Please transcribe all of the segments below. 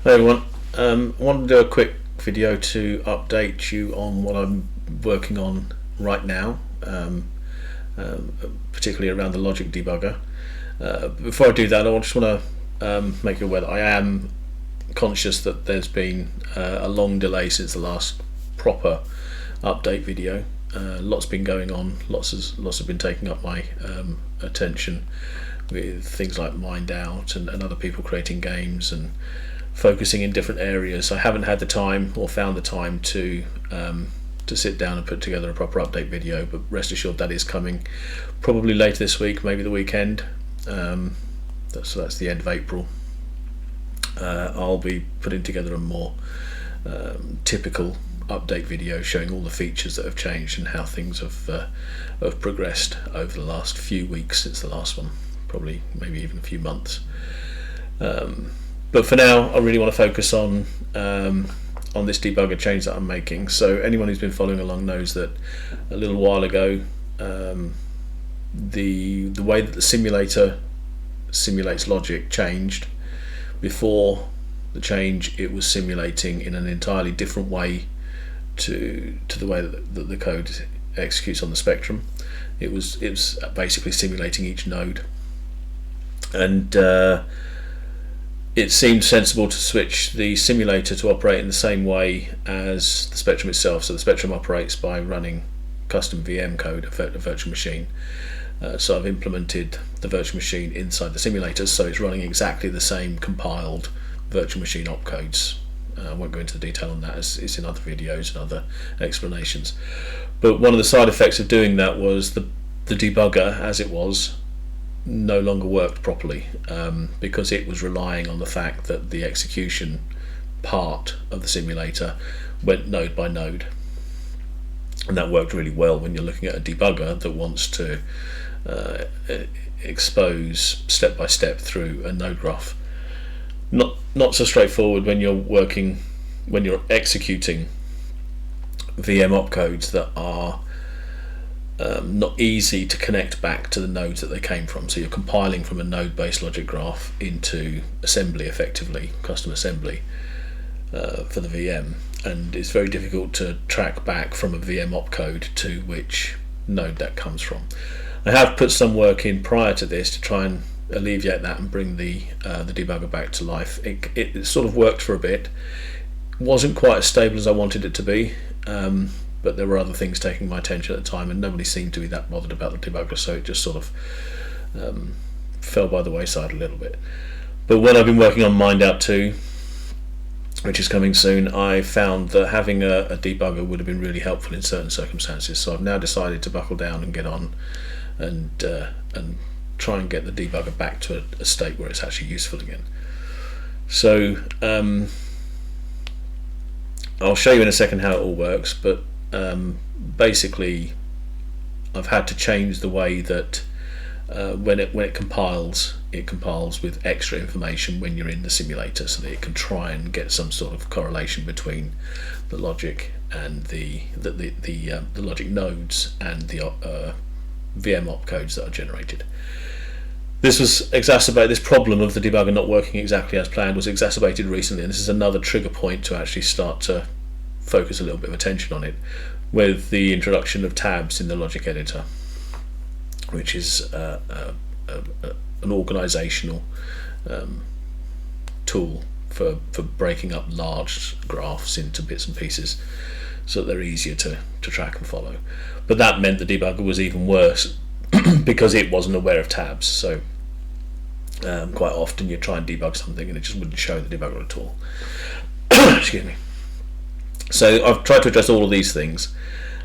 Hey everyone, I want to do a quick video to update you on what I'm working on right now, particularly around the logic debugger. Before I do that, I just want to make you aware that I am conscious that there's been a long delay since the last proper update video. Lots been going on, lots have been taking up my attention with things like Mind Out and other people creating games and focusing in different areas. I haven't had the time or found the time to sit down and put together a proper update video, but rest assured that is coming probably later this week, maybe the weekend. That's the end of April. I'll be putting together a more typical update video showing all the features that have changed and how things have progressed over the last few weeks since the last one, probably maybe even a few months. But for now, I really want to focus on this debugger change that I'm making. So anyone who's been following along knows that a little while ago, the way that the simulator simulates logic changed. Before the change, it was simulating in an entirely different way to the way that the code executes on the spectrum. It was basically simulating each node, and it seemed sensible to switch the simulator to operate in the same way as the spectrum itself. So the spectrum operates by running custom VM code, a virtual machine. So I've implemented the virtual machine inside the simulator, so it's running exactly the same compiled virtual machine opcodes. I won't go into the detail on that, as it's in other videos and other explanations. But one of the side effects of doing that was the debugger, as it was, no longer worked properly, because it was relying on the fact that the execution part of the simulator went node by node, and that worked really well when you're looking at a debugger that wants to expose step by step through a node graph. Not so straightforward when you're executing VM opcodes that are not easy to connect back to the nodes that they came from. So you're compiling from a node-based logic graph into assembly, effectively custom assembly for the VM, and it's very difficult to track back from a VM opcode to which node that comes from. I have put some work in prior to this to try and alleviate that and bring the debugger back to life. It sort of worked for a bit. It wasn't quite as stable as I wanted it to be, but there were other things taking my attention at the time, and nobody seemed to be that bothered about the debugger, so it just sort of fell by the wayside a little bit. But when I've been working on Mind Out 2, which is coming soon, I found that having a debugger would have been really helpful in certain circumstances. So I've now decided to buckle down and get on and try and get the debugger back to a state where it's actually useful again. So I'll show you in a second how it all works, but basically I've had to change the way that when it compiles, it compiles with extra information when you're in the simulator, so that it can try and get some sort of correlation between the logic and the logic nodes and the VM opcodes that are generated. This problem of the debugger not working exactly as planned was exacerbated recently, and this is another trigger point to actually start to focus a little bit of attention on it, with the introduction of tabs in the logic editor, which is an organizational tool for breaking up large graphs into bits and pieces so that they're easier to track and follow. But that meant the debugger was even worse because it wasn't aware of tabs. So quite often you try and debug something and it just wouldn't show the debugger at all. Excuse me. So I've tried to address all of these things,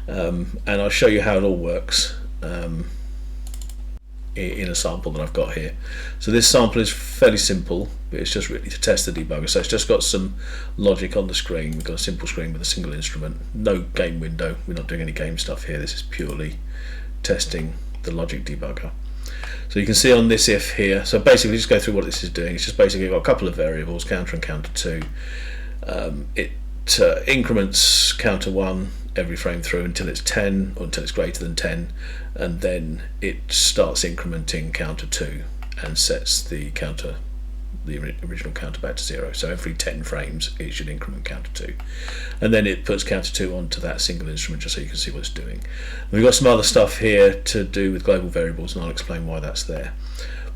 and I'll show you how it all works in a sample that I've got here. So this sample is fairly simple, but it's just really to test the debugger. So it's just got some logic on the screen. We've got a simple screen with a single instrument, no game window. We're not doing any game stuff here. This is purely testing the logic debugger. So you can see on this if here, so basically just go through what this is doing. It's just basically got a couple of variables, counter and counter 2. It increments counter 1 every frame through until it's 10, or until it's greater than 10, and then it starts incrementing counter 2 and sets the counter the original counter back to 0. So every 10 frames it should increment counter 2, and then it puts counter 2 onto that single instrument just so you can see what it's doing. And we've got some other stuff here to do with global variables, and I'll explain why that's there.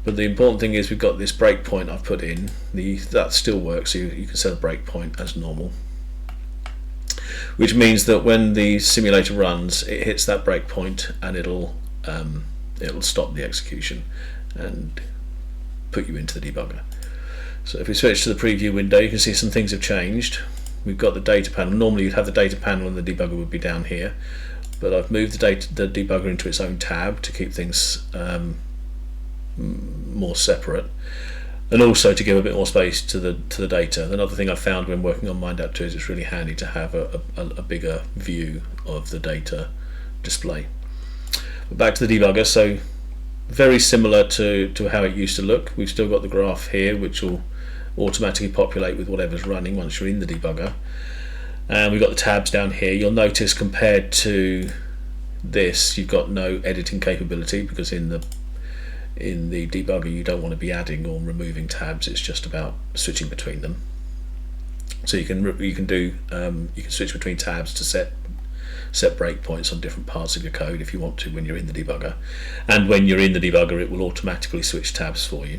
But the important thing is we've got this breakpoint I've put in. That still works, so you can set a breakpoint as normal, which means that when the simulator runs, it hits that breakpoint and it'll stop the execution and put you into the debugger. So if we switch to the preview window, you can see some things have changed. We've got the data panel. Normally you'd have the data panel and the debugger would be down here, but I've moved the debugger into its own tab to keep things more separate, and also to give a bit more space to the data. Another thing I found when working on MindApp2 is it's really handy to have a bigger view of the data display. But back to the debugger, so very similar to how it used to look. We've still got the graph here, which will automatically populate with whatever's running once you're in the debugger, and we've got the tabs down here. You'll notice compared to this, you've got no editing capability, because in the debugger you don't want to be adding or removing tabs. It's just about switching between them. So you can switch between tabs to set breakpoints on different parts of your code if you want to when you're in the debugger, and when you're in the debugger it will automatically switch tabs for you.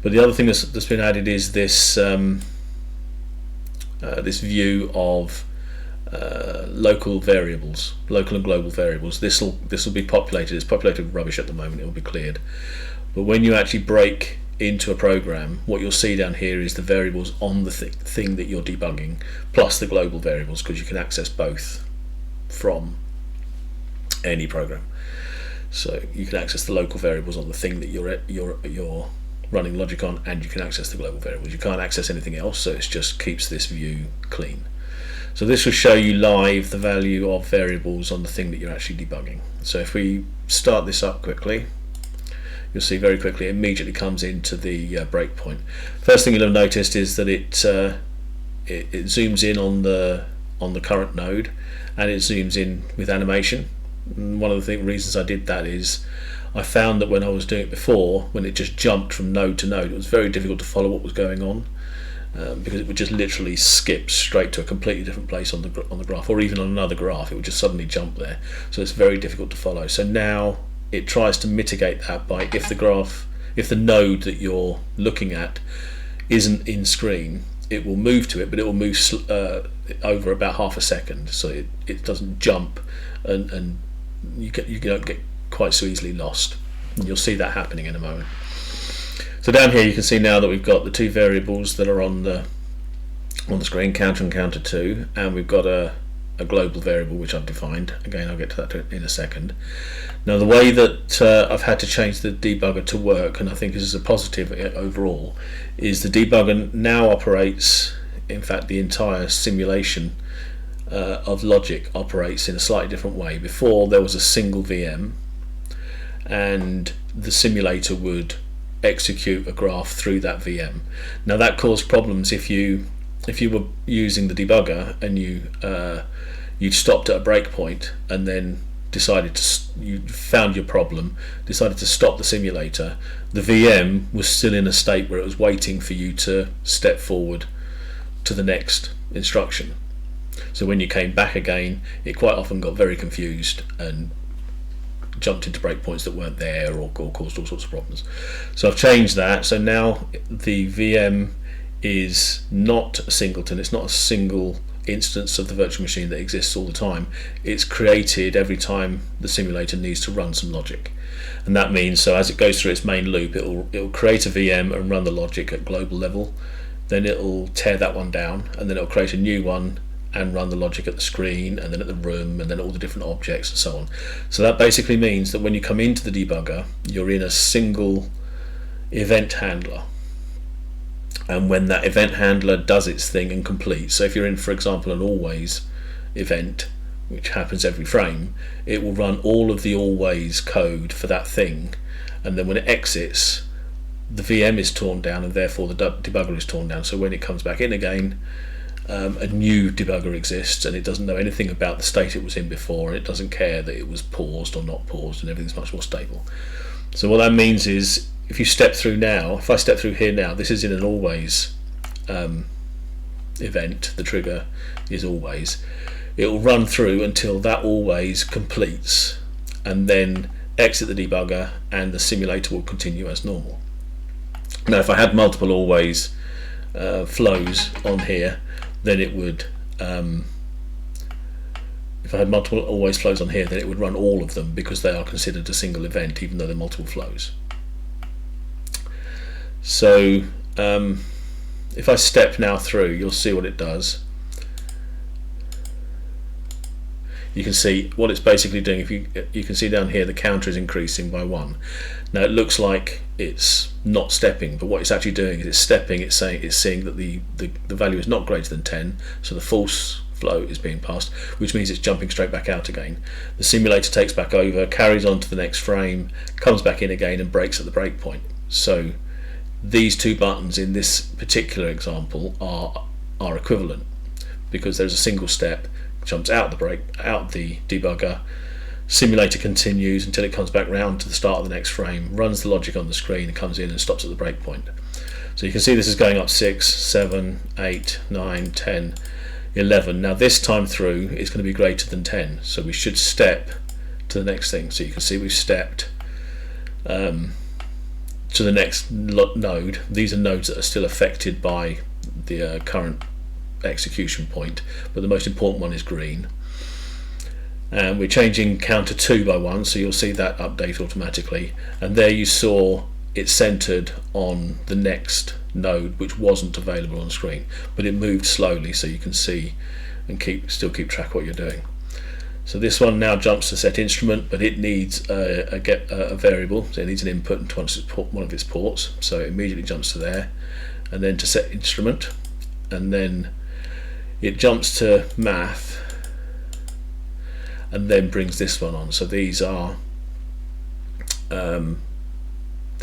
But the other thing that's been added is this this view of local variables, local and global variables. This will be populated. It's populated with rubbish at the moment. It will be cleared. But when you actually break into a program, what you'll see down here is the variables on the thing that you're debugging, plus the global variables, because you can access both from any program. So you can access the local variables on the thing that you're running logic on, and you can access the global variables. You can't access anything else, so it just keeps this view clean. So this will show you live the value of variables on the thing that you're actually debugging. So if we start this up quickly, you'll see very quickly it immediately comes into the breakpoint. First thing you'll have noticed is that it zooms in on the current node, and it zooms in with animation. And one of the reasons I did that is I found that when I was doing it before, when it just jumped from node to node, it was very difficult to follow what was going on, because it would just literally skip straight to a completely different place on the graph, or even on another graph. It would just suddenly jump there, so it's very difficult to follow. So now it tries to mitigate that by, if the node that you're looking at isn't in screen, it will move to it, but it will move over about half a second, so it doesn't jump, and you don't get quite so easily lost. And you'll see that happening in a moment. So down here you can see now that we've got the two variables that are on the screen, counter and counter 2, and we've got a global variable which I've defined. Again, I'll get to that in a second. Now the way that I've had to change the debugger to work, and I think this is a positive overall, is the debugger now operates, in fact the entire simulation of logic operates in a slightly different way. Before there was a single VM, and the simulator would execute a graph through that VM. Now that caused problems if you were using the debugger and you'd stopped at a breakpoint and then you found your problem, decided to stop the simulator. The VM was still in a state where it was waiting for you to step forward to the next instruction. So when you came back again, it quite often got very confused and jumped into breakpoints that weren't there, or caused all sorts of problems. So I've changed that. So now the VM is not a singleton. It's not a single instance of the virtual machine that exists all the time. It's created every time the simulator needs to run some logic, and that means, so as it goes through its main loop, it'll create a VM and run the logic at global level. Then it'll tear that one down, and then it'll create a new one and run the logic at the screen, and then at the room, and then all the different objects and so on. So that basically means that when you come into the debugger, you're in a single event handler, and when that event handler does its thing and completes, so if you're in, for example, an always event, which happens every frame, it will run all of the always code for that thing, and then when it exits, the VM is torn down, and therefore the debugger is torn down. So when it comes back in again, a new debugger exists, and it doesn't know anything about the state it was in before, and it doesn't care that it was paused or not paused, and everything's much more stable. So what that means is if you step through now, if I step through here now, this is in an always event. The trigger is always. It will run through until that always completes, and then exit the debugger, and the simulator will continue as normal. Now, if I had multiple always flows on here, then it would. If I had multiple always flows on here, then it would run all of them, because they are considered a single event, even though they're multiple flows. So if I step now through, you'll see what it does. You can see what it's basically doing. If you can see down here, the counter is increasing by 1. Now it looks like it's not stepping, but what it's actually doing is it's stepping. It's seeing that the value is not greater than 10, so the false flow is being passed, which means it's jumping straight back out again. The simulator takes back over, carries on to the next frame, comes back in again, and breaks at the break point. So these two buttons in this particular example are equivalent, because there's a single step, jumps out the debugger, simulator continues until it comes back round to the start of the next frame, runs the logic on the screen, and comes in and stops at the break point. So you can see this is going up 6, 7, 8, 9, 10, 11. Now this time through it's going to be greater than 10, so we should step to the next thing. So you can see we've stepped to the next node. These are nodes that are still affected by the current execution point, but the most important one is green, and we're changing counter 2 by 1, so you'll see that update automatically. And there you saw it centered on the next node, which wasn't available on screen, but it moved slowly, so you can see and still keep track of what you're doing. So this one now jumps to set instrument, but it needs a variable, so it needs an input into one of its ports, so it immediately jumps to there, and then to set instrument, and then it jumps to math, and then brings this one on. So these are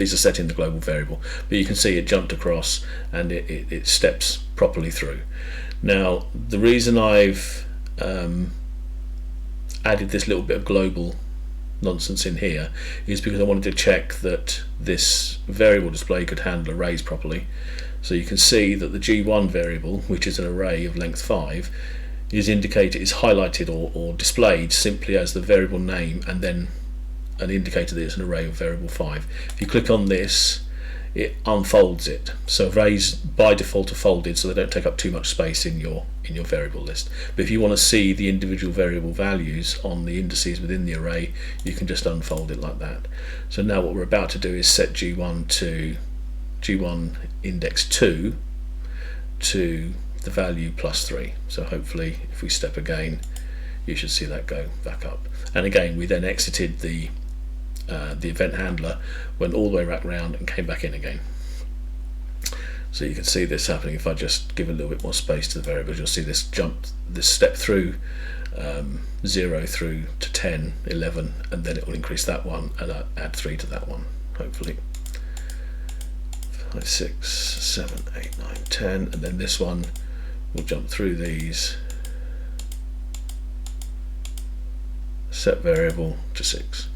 set in the global variable, but you can see it jumped across, and it steps properly through. Now the reason I've added this little bit of global nonsense in here is because I wanted to check that this variable display could handle arrays properly. So you can see that the G1 variable, which is an array of length 5, is highlighted or displayed simply as the variable name, and then an indicator that it's an array of variable 5. If you click on this, it unfolds it. So arrays by default are folded, so they don't take up too much space in your variable list. But if you want to see the individual variable values on the indices within the array, you can just unfold it like that. So now what we're about to do is set G1 to G1 index 2 to the value +3. So hopefully if we step again, you should see that go back up. And again, we then exited the event handler, went all the way back round, and came back in again. So you can see this happening. If I just give a little bit more space to the variables, you'll see this step through 0 through to 10, 11, and then it will increase that one and add 3 to that one, hopefully. 5, 6, 7, 8, 9, 10, and then this one will jump through these, set variable to 6.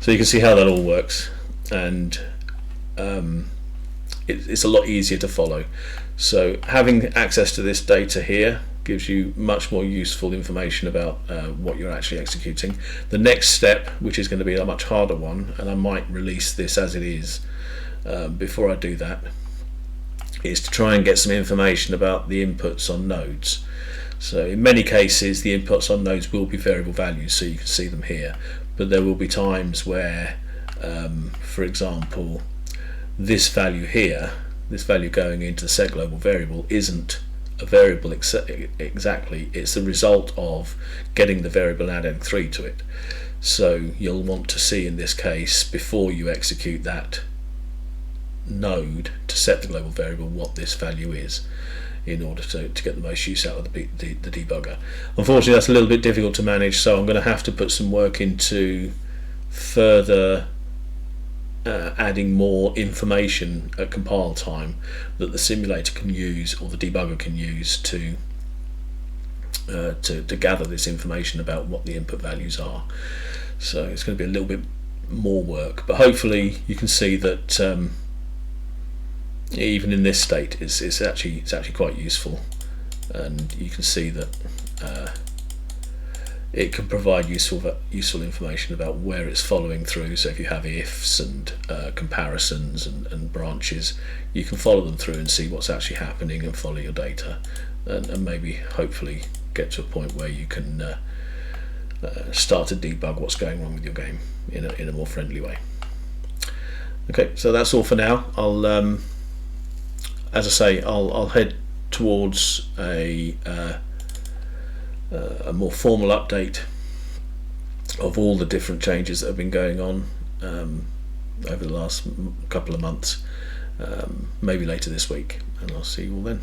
So you can see how that all works, and it's a lot easier to follow. So having access to this data here gives you much more useful information about what you're actually executing. The next step, which is going to be a much harder one, and I might release this as it is before I do that, is to try and get some information about the inputs on nodes. So in many cases the inputs on nodes will be variable values, so you can see them here, but there will be times where for example this value here, this value going into the set global variable, isn't a variable exactly, it's the result of getting the variable and adding 3 to it. So you'll want to see in this case, before you execute that node to set the global variable, what this value is, in order to get the most use out of the debugger. Unfortunately that's a little bit difficult to manage, so I'm going to have to put some work into further adding more information at compile time that the simulator can use, or the debugger can use, to gather this information about what the input values are. So it's going to be a little bit more work. But hopefully you can see that even in this state, it's actually quite useful, and you can see that it can provide useful information about where it's following through. So if you have ifs and comparisons and branches, you can follow them through and see what's actually happening and follow your data, and maybe hopefully get to a point where you can start to debug what's going wrong with your game in a more friendly way. Okay, so that's all for now. I'll as I say, I'll head towards a more formal update of all the different changes that have been going on over the last couple of months, maybe later this week, and I'll see you all then.